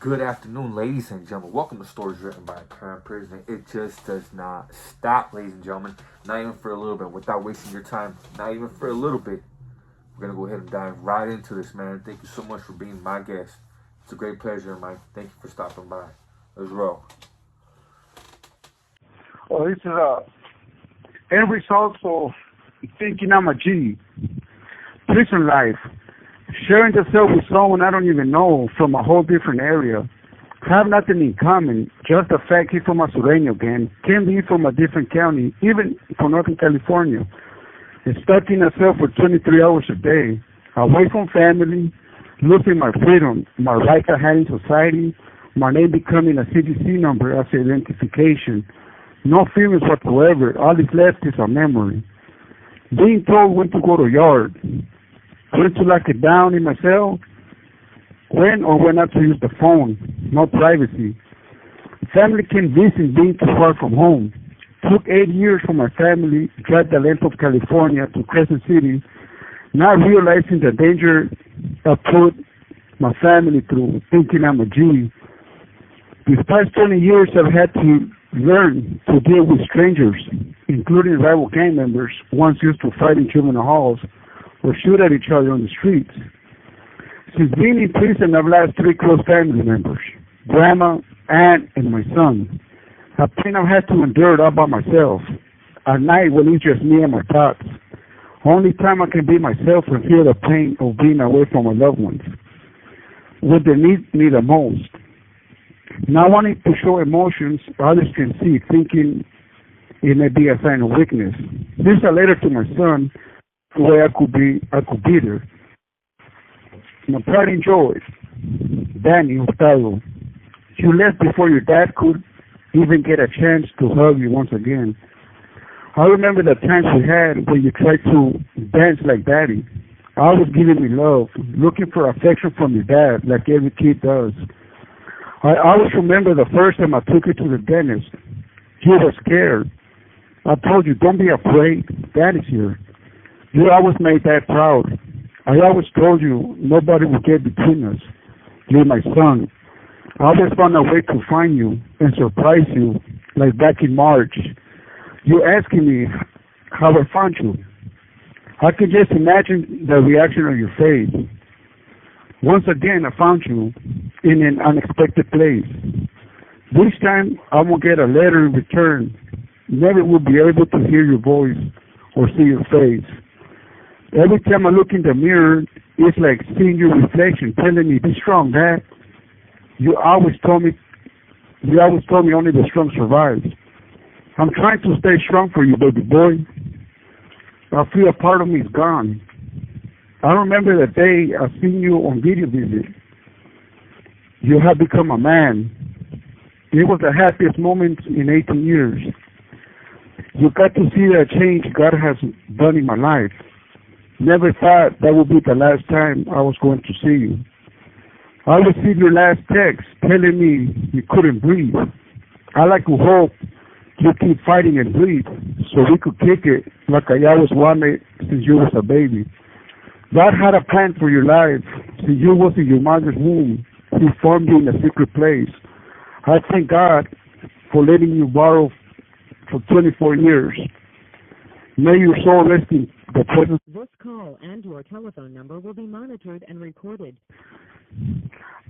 Good afternoon, ladies and gentlemen. Welcome to Stories Written by a Current Prisoner. It just does not stop, ladies and gentlemen. Not even for a little bit. Without wasting your time, not even for a little bit. We're going to go ahead and dive right into this, man. Thank you so much for being my guest. It's a great pleasure, Mike. Thank you for stopping by. Let's roll. Well, this is end result of thinking I'm a G. Prison life. Sharing the cell with someone I don't even know from a whole different area. Have nothing in common, just the fact he's from a Sureño gang, can be from a different county, even from Northern California. And stuck in a cell for 23 hours a day, away from family, losing my freedom, my rights I had in society, my name becoming a CDC number as identification. No feelings whatsoever, all is left is a memory. Being told when to go to yard, when to lock it down in my cell, when or when not to use the phone, no privacy. Family can visit being too far from home. Took 8 years for my family, drive the length of California to Crescent City, not realizing the danger I put my family through, thinking I'm a G. These past 20 years I've had to learn to deal with strangers, including rival gang members, once used to fight in juvenile halls, or shoot at each other on the streets. Since being in prison, I've lost 3 close family members, grandma, aunt, and my son. A pain I've had to endure all by myself. At night when it's just me and my thoughts. Only time I can be myself and feel the pain of being away from my loved ones. When they need me the most. Not wanting to show emotions others can see, thinking it may be a sign of weakness. Here's a letter to my son, the way I could be there. My pride and joy, Danny Hurtado. You left before your dad could even get a chance to hug you once again. I remember the times we had when you tried to dance like daddy. Always giving me love, looking for affection from your dad like every kid does. I always remember the first time I took you to the dentist. You were scared. I told you, don't be afraid, Daddy's here. You always made Dad proud. I always told you nobody would get between us. You're my son. I always found a way to find you and surprise you, like back in March. You asking me how I found you. I can just imagine the reaction on your face. Once again, I found you in an unexpected place. This time, I won't get a letter in return. Never will be able to hear your voice or see your face. Every time I look in the mirror, it's like seeing your reflection telling me, be strong, Dad. You always told me only the strong survive. I'm trying to stay strong for you, baby boy. I feel a part of me is gone. I remember the day I seen you on video visit. You have become a man. It was the happiest moment in 18 years. You got to see the change God has done in my life. Never thought that would be the last time I was going to see you. I received your last text telling me you couldn't breathe. I like to hope you keep fighting and breathe so we could kick it like I always wanted since you was a baby. God had a plan for your life since you was in your mother's womb. He formed you in a secret place. I thank God for letting you borrow for 24 years. May your soul rest in the presence. This call and your telephone number will be monitored and recorded.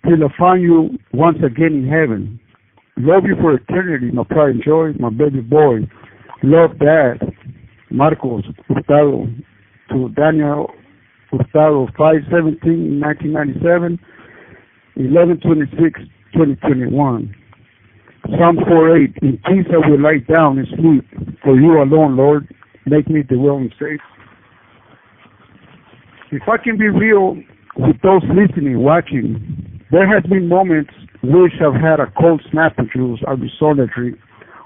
Till I find you once again in heaven. Love you for eternity, my pride and joy, my baby boy. Love Dad, Marcos Hurtado, to Daniel Hurtado, 5/17/1997, 11/26/2021. Psalm 4:8. In peace I will lie down and sleep. For you alone, Lord, make me dwell and safe. If I can be real with those listening, watching, there has been moments which I've had a cold snapper juice out of solitary,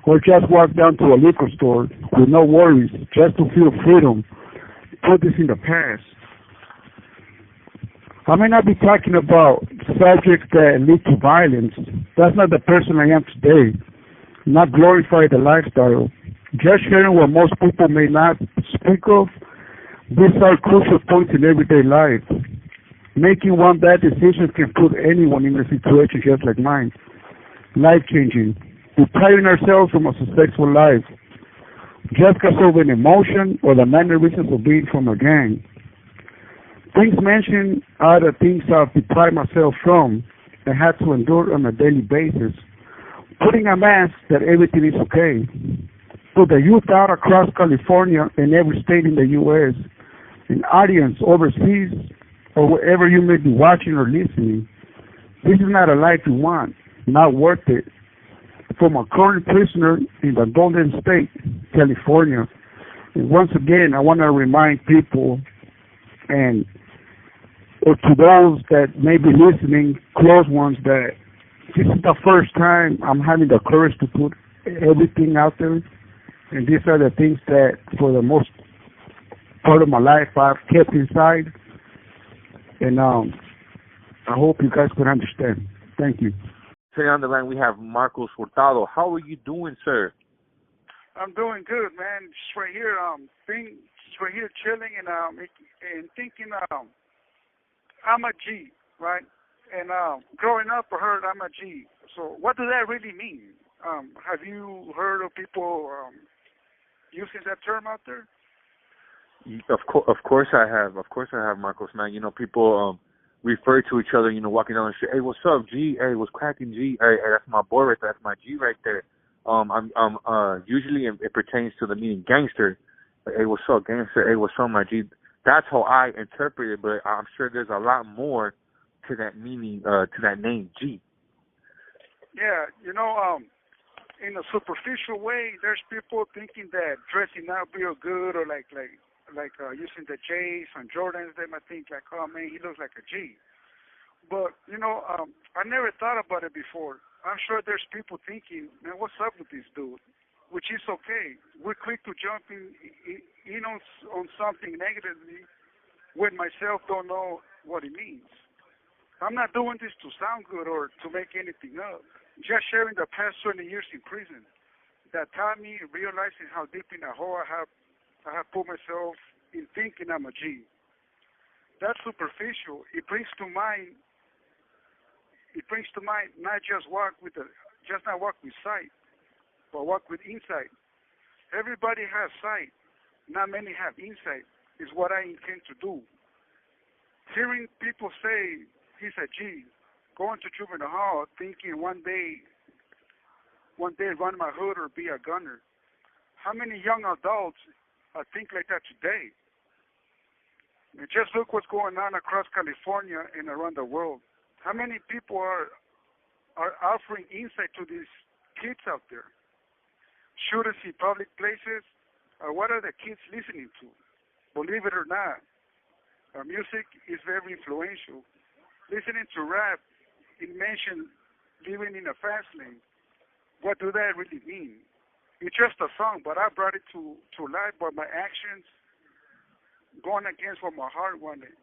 or just walked down to a liquor store with no worries, just to feel freedom. Put this in the past. I may not be talking about subjects that lead to violence. That's not the person I am today. Not glorify the lifestyle. Just sharing what most people may not speak of. These are crucial points in everyday life. Making one bad decision can put anyone in a situation just like mine. Life-changing. Depriving ourselves from a successful life. Just because of an emotion or the mannerisms of being from a gang. Things mentioned are the things I've deprived myself from and had to endure on a daily basis. Putting a mask that everything is okay. To the youth out across California and every state in the U.S., an audience overseas, or wherever you may be watching or listening, this is not a life you want, not worth it. From a current prisoner in the Golden State, California, and once again, I want to remind people and or to those that may be listening, close ones, that this is the first time I'm having the courage to put everything out there, and these are the things that, for the most part of my life, I've kept inside. And I hope you guys can understand. Thank you. Today on the line we have Marcos Hurtado. How are you doing, sir? I'm doing good, man. Just right here, chilling and thinking. I'm a G, right? And growing up, I heard I'm a G. So what does that really mean? Have you heard of people using that term out there? Of course I have. Of course I have, Marcos, man. You know, people refer to each other, you know, walking down the street. Hey, what's up, G? Hey, what's cracking, G? Hey, that's my boy right there. That's my G right there. I'm usually it pertains to the meaning gangster. Like, hey, what's up, gangster? Hey, what's up, my G? That's how I interpret it, but I'm sure there's a lot more to that meaning, to that name, G. Yeah, you know, in a superficial way, there's people thinking that dressing up real good or like using the J's and Jordans, they might think like, oh man, he looks like a G. But you know, I never thought about it before. I'm sure there's people thinking, man, what's up with this dude? Which is okay. We're quick to jump in on something negatively when myself don't know what it means. I'm not doing this to sound good or to make anything up. Just sharing the past 20 years in prison that taught me realizing how deep in a hole I have put myself in thinking I'm a G. That's superficial. It brings to mind not just walk with sight, but walk with insight. Everybody has sight. Not many have insight, is what I intend to do. Hearing people say he's a G, going to juvenile hall thinking one day run my hood or be a gunner. How many young adults think like that today? And just look what's going on across California and around the world. How many people are offering insight to these kids out there? Shooters in public places, what are the kids listening to? Believe it or not, music is very influential. Listening to rap, it mentioned living in a fast lane. What do that really mean? It's just a song, but I brought it to life by my actions, going against what my heart wanted.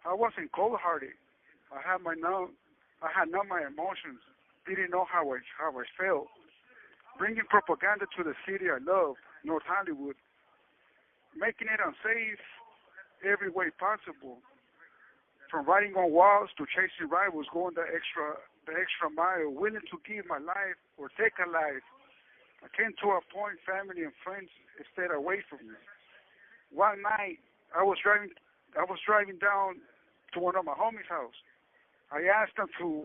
I wasn't cold-hearted. I had known my emotions, didn't know how I felt. Bringing propaganda to the city I love, North Hollywood, making it unsafe every way possible. From writing on walls to chasing rivals, going the extra mile, willing to give my life or take a life. I came to a point family and friends stayed away from me. One night I was driving down to one of my homies' house. I asked him to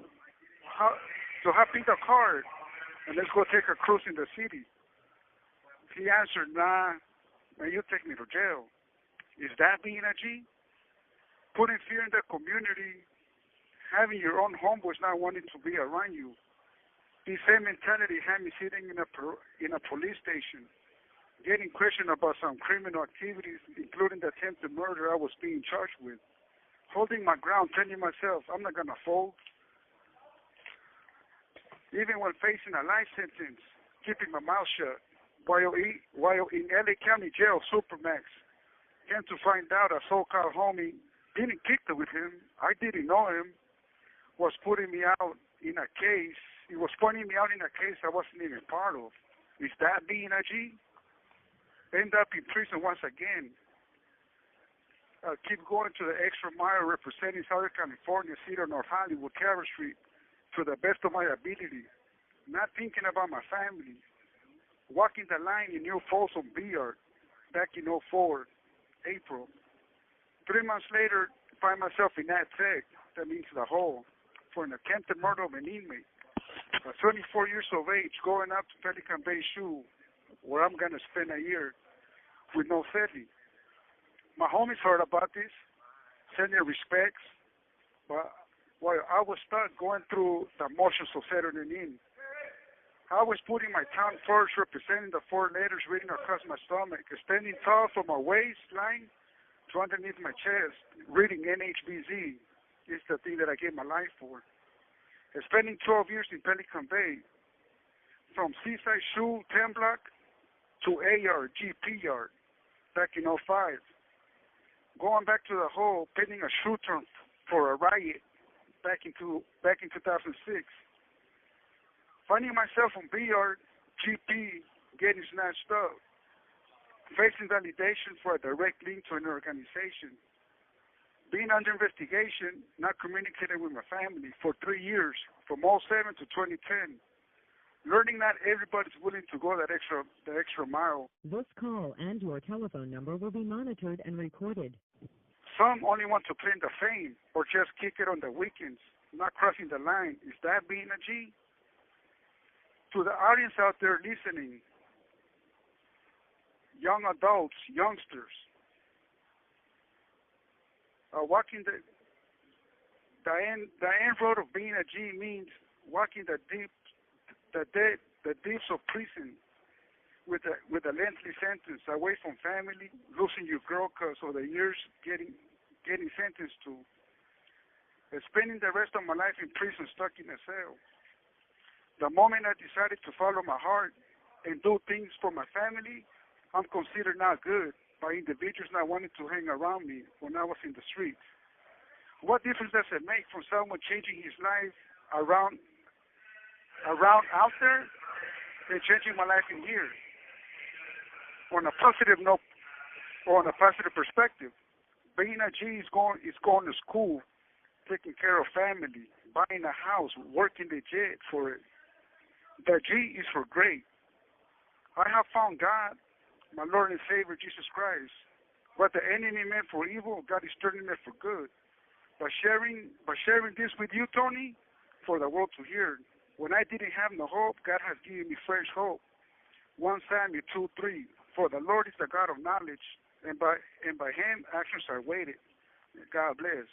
hop in the car and let's go take a cruise in the city. He answered, nah, man, you take me to jail. Is that being a G? Putting fear in the community, having your own homeboys not wanting to be around you. This same mentality had me sitting in a police station, getting questioned about some criminal activities, including the attempted murder I was being charged with. Holding my ground, telling myself I'm not gonna fold. Even when facing a life sentence, keeping my mouth shut. While in LA County Jail, Supermax, came to find out a so-called homie didn't kick it with him. I didn't know him. Was putting me out in a case. He was pointing me out in a case I wasn't even part of. Is that being a G? End up in prison once again. keep going to the extra mile representing Southern California, Cedar North Hollywood, Carver Street, to the best of my ability, not thinking about my family. Walking the line in New Folsom Beard back in '04, April. 3 months later, find myself in that tech, that means the hole, for an attempted murder of an inmate. 24 years of age, going up to Pelican Bay Shoe, where I'm going to spend a year with no celly. My homies heard about this, sent their respects, but while I was stuck going through the motions of settling in, I was putting my tongue first, representing the 4 letters written across my stomach, standing tall from my waistline to underneath my chest, reading NHBZ is the thing that I gave my life for. And spending 12 years in Pelican Bay, from Seaside Shoe 10 block to AR, GP yard, back in '05. Going back to the hole, pinning a shoe turn for a riot back in 2006. Finding myself on BR, GP, getting snatched up. Facing validation for a direct link to an organization. Being under investigation, not communicating with my family for 3 years, from '07 to 2010. Learning not everybody's willing to go the extra mile. This call and your telephone number will be monitored and recorded. Some only want to claim the fame or just kick it on the weekends, not crossing the line. Is that being a G? To the audience out there listening, young adults, youngsters, walking the end road of being a G means walking the deeps of prison with a lengthy sentence, away from family, losing your girl because of the years getting sentenced to, and spending the rest of my life in prison, stuck in a cell. The moment I decided to follow my heart and do things for my family, I'm considered not good by individuals not wanting to hang around me when I was in the streets. What difference does it make from someone changing his life around out there and changing my life in here? On a positive note, or on a positive perspective, being a G is going to school, taking care of family, buying a house, working the jet for it. The G is for great. I have found God, my Lord and Savior, Jesus Christ. What the enemy meant for evil, God is turning it for good. By sharing this with you, Tony, for the world to hear. When I didn't have no hope, God has given me fresh hope. 1 Samuel 2:3. For the Lord is the God of knowledge, and by Him actions are weighted. God bless.